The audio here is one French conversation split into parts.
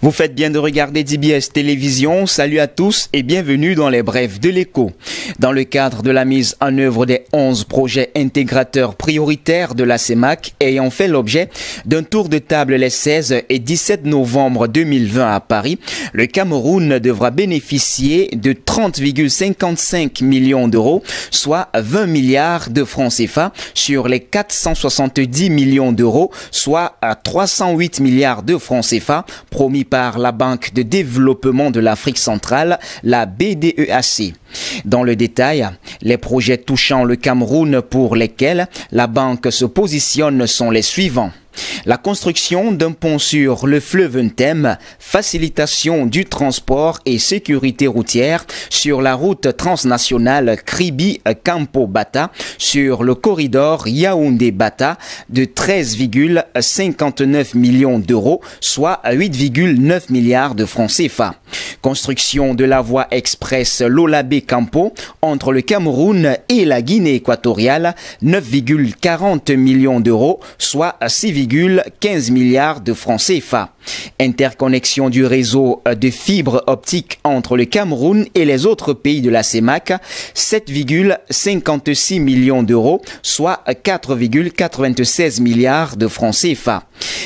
Vous faites bien de regarder DBS Télévision. Salut à tous et bienvenue dans les brèves de l'écho. Dans le cadre de la mise en œuvre des 11 projets intégrateurs prioritaires de la CEMAC ayant fait l'objet d'un tour de table les 16 et 17 novembre 2020 à Paris, le Cameroun devra bénéficier de 30,55 millions d'euros, soit 20 milliards de francs CFA sur les 470 millions d'euros, soit 308 milliards de francs CFA promis par la Banque de développement de l'Afrique centrale, la BDEAC. Dans le détail, les projets touchant le Cameroun pour lesquels la banque se positionne sont les suivants. La construction d'un pont sur le fleuve Ntem, facilitation du transport et sécurité routière sur la route transnationale Kribi-Kampo-Bata sur le corridor Yaoundé-Bata de 13,59 millions d'euros, soit 8,9 milliards de francs CFA. Construction de la voie express Lolabé-Campo entre le Cameroun et la Guinée équatoriale, 9,40 millions d'euros, soit 6,15 milliards de francs CFA. Interconnexion du réseau de fibres optiques entre le Cameroun et les autres pays de la CEMAC, 7,56 millions d'euros, soit 4,96 milliards de francs CFA.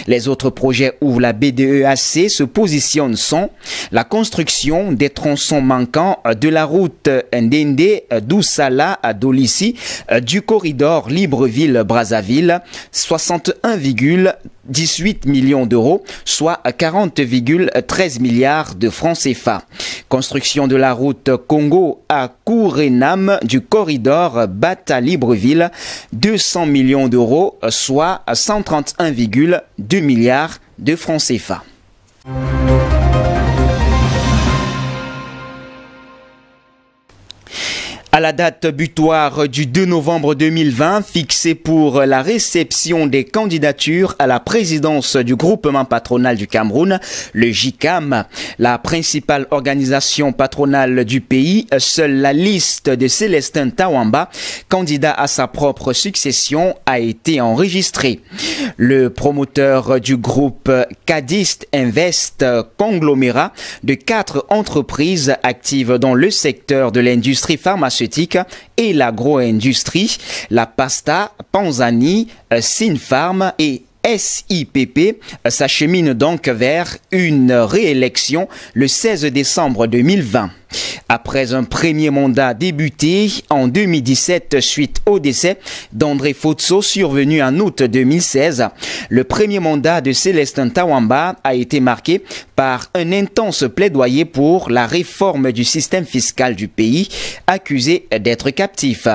Les autres projets où la BDEAC se positionne sont la construction des tronçons manquants de la route Ndende-Doussala à Dolissi, du corridor Libreville-Brazzaville, 61,18 millions d'euros, soit 40,13 milliards de francs CFA. Construction de la route Congo à Kourenam du corridor Bata-Libreville, 200 millions d'euros, soit 131,2 milliards de francs CFA. À la date butoir du 2 novembre 2020, fixée pour la réception des candidatures à la présidence du groupement patronal du Cameroun, le GICAM, la principale organisation patronale du pays, seule la liste de Célestin Tawamba, candidat à sa propre succession, a été enregistrée. Le promoteur du groupe Cadist Invest, conglomérat de 4 entreprises actives dans le secteur de l'industrie pharmaceutique et l'agro-industrie, la Pasta, Panzani, Sinpharm et SIPP s'achemine donc vers une réélection le 16 décembre 2020. Après un premier mandat débuté en 2017 suite au décès d'André Fotso survenu en août 2016, le premier mandat de Célestin Tawamba a été marqué par un intense plaidoyer pour la réforme du système fiscal du pays, accusé d'être captif.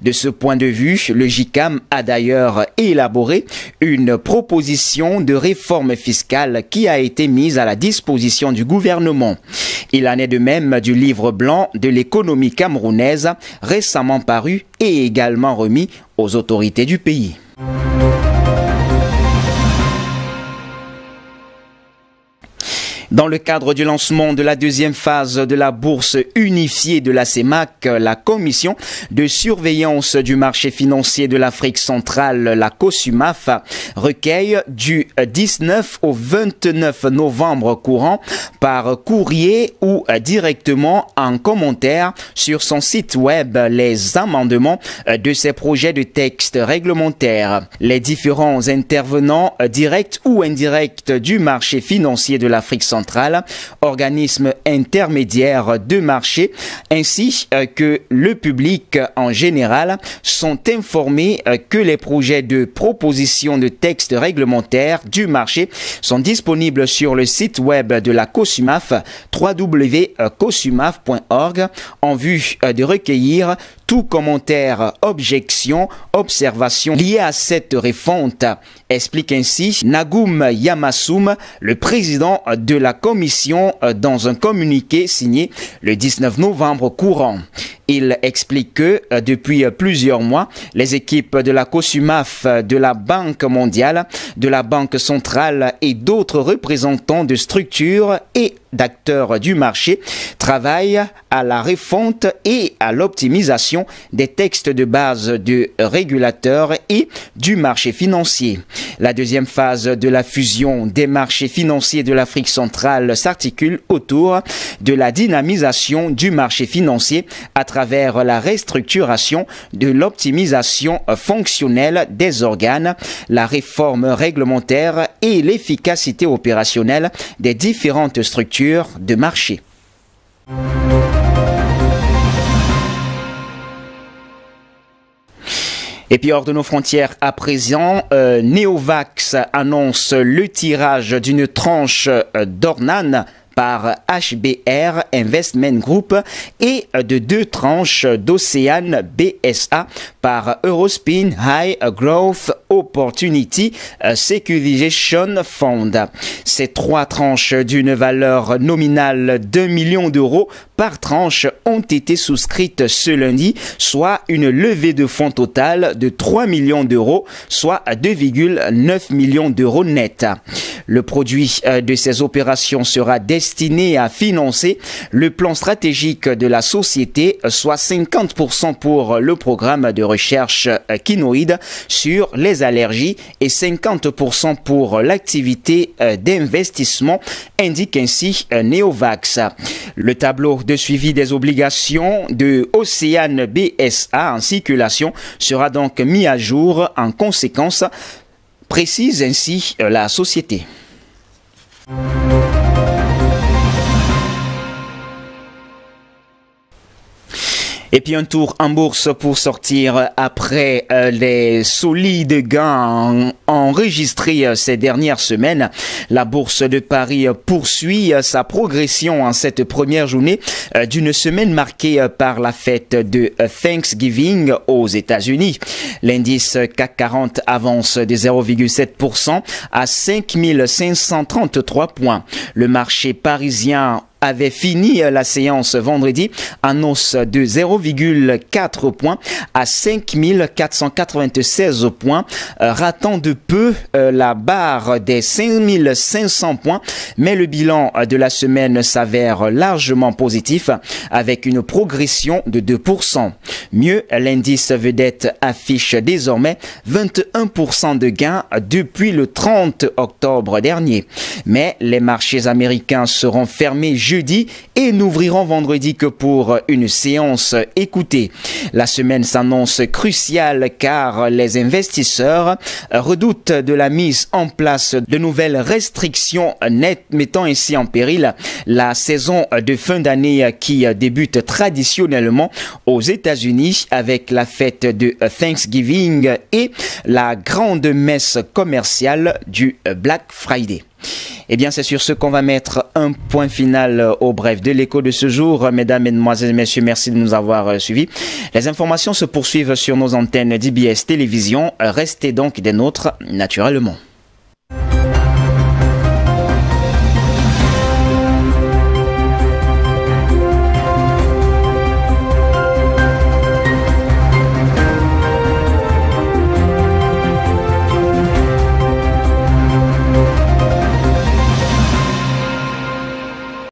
De ce point de vue, le GICAM a d'ailleurs élaboré une proposition de réforme fiscale qui a été mise à la disposition du gouvernement. Il en est de même du livre blanc de l'économie camerounaise récemment paru et également remis aux autorités du pays. Dans le cadre du lancement de la deuxième phase de la bourse unifiée de la CEMAC, la commission de surveillance du marché financier de l'Afrique centrale, la COSUMAF, recueille du 19 au 29 novembre courant par courrier ou directement en commentaire sur son site web les amendements de ces projets de texte réglementaires. Les différents intervenants directs ou indirects du marché financier de l'Afrique centrale, organismes intermédiaires de marché, ainsi que le public en général sont informés que les projets de proposition de texte réglementaire du marché sont disponibles sur le site web de la COSUMAF, www.cosumaf.org, en vue de recueillir tout commentaire, objection, observation lié à cette refonte, explique ainsi Nagoum Yamassoum, le président de la commission, dans un communiqué signé le 19 novembre courant. Il explique que depuis plusieurs mois, les équipes de la COSUMAF, de la Banque mondiale, de la Banque centrale et d'autres représentants de structures et d'acteurs du marché travaillent à la refonte et à l'optimisation des textes de base du régulateur et du marché financier. La deuxième phase de la fusion des marchés financiers de l'Afrique centrale s'articule autour de la dynamisation du marché financier à travers la restructuration de l'optimisation fonctionnelle des organes, la réforme réglementaire et l'efficacité opérationnelle des différentes structures de marché. Et puis hors de nos frontières à présent, Neovax annonce le tirage d'une tranche d'Ornan par HBR Investment Group et de 2 tranches d'Océane BSA par Eurospin High Growth Opportunity Securitization Fund. Ces 3 tranches d'une valeur nominale d'1 million d'euros par tranche ont été souscrites ce lundi, soit une levée de fonds totale de 3 millions d'euros, soit 2,9 millions d'euros net. Le produit de ces opérations sera destiné à financer le plan stratégique de la société, soit 50% pour le programme de recherche Kinoïde sur les allergies et 50% pour l'activité d'investissement, indique ainsi Neovax. Le tableau de suivi des obligations de Océane BSA en circulation sera donc mis à jour en conséquence, précise ainsi la société. Et puis un tour en bourse pour sortir après les solides gains enregistrés ces dernières semaines. La bourse de Paris poursuit sa progression en cette première journée d'une semaine marquée par la fête de Thanksgiving aux États-Unis. L'indice CAC 40 avance de 0,7% à 5533 points. Le marché parisien avait fini la séance vendredi en hausse de 0,4 points à 5496 points, ratant de peu la barre des 5500 points, mais le bilan de la semaine s'avère largement positif avec une progression de 2%. Mieux, l'indice vedette affiche désormais 21% de gains depuis le 30 octobre dernier. Mais les marchés américains seront fermés jeudi et n'ouvriront vendredi que pour une séance écoutée. La semaine s'annonce cruciale car les investisseurs redoutent de la mise en place de nouvelles restrictions nettes mettant ainsi en péril la saison de fin d'année qui débute traditionnellement aux États-Unis avec la fête de Thanksgiving et la grande messe commerciale du Black Friday. Eh bien, c'est sur ce qu'on va mettre un point final au bref de l'écho de ce jour. Mesdames, Mesdemoiselles et Messieurs, merci de nous avoir suivis. Les informations se poursuivent sur nos antennes d'IBS Télévision. Restez donc des nôtres naturellement.